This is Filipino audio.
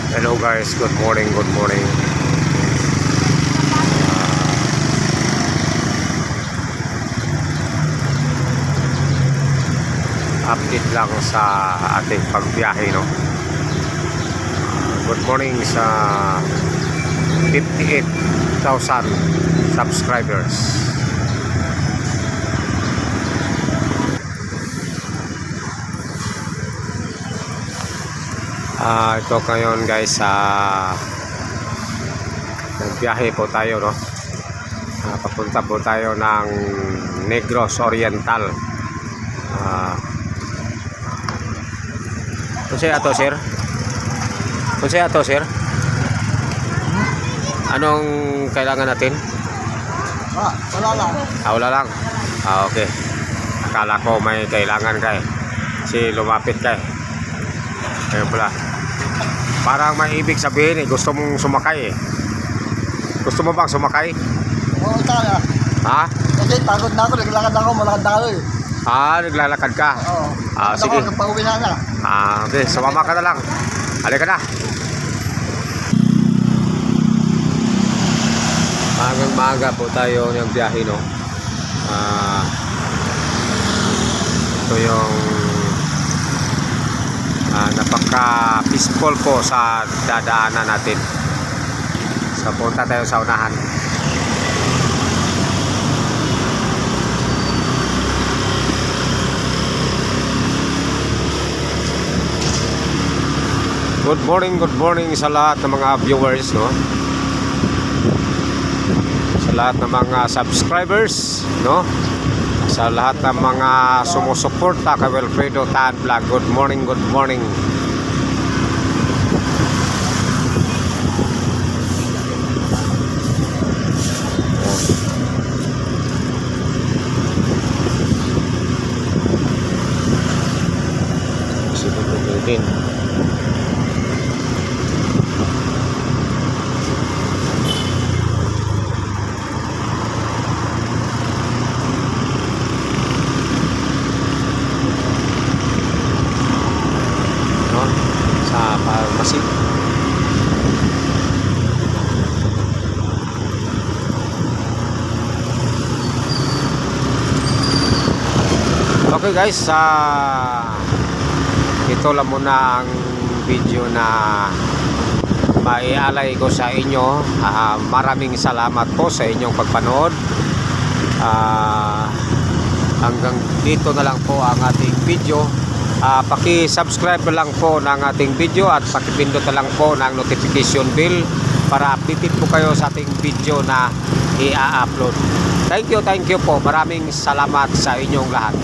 Hello guys, good morning, good morning. Update lang sa ating pagbiyahe, no? Good morning sa 58,000 subscribers. Ito ngayon guys, nagbiyahe po tayo, no? Papunta po tayo ng Negros Oriental. Unsay ato sir? Unsay ato sir? Anong kailangan natin? Wala lang. Wala lang. Okay. Akala ko may kailangan kay. Si lumapit kay. Ayun pala. Parang may ibig sabihin gusto mong sumakay Gusto mo bang sumakay? Oo, talaga. Ha? Kasi pagod na ako, naglalakad ako, malakad na ako eh. Naglalakad ka? Oo. Sige. Ako, pauwi na na. Okay, sumama ka na lang. Halika na. Maagang-maaga po tayo ng biyahe, no? Ito yung napaka-peaceful po sa dadaanan natin. So, punta tayo sa unahan. Good morning sa lahat ng mga viewers, no? Sa lahat ng mga subscribers, no? Sa lahat ng mga sumusuporta kay Wilfredo Tan Vlog. Good morning, good morning. Din. Sa pharmacy. Okay guys, ito lang muna ang video na maialay ko sa inyo. Maraming salamat po sa inyong pagpanood. Hanggang dito na lang po ang ating video. Paki-subscribe na lang po ng ating video at pakipindot na lang po ng notification bell para updated po kayo sa ating video na i-upload. Thank you po. Maraming salamat sa inyong lahat.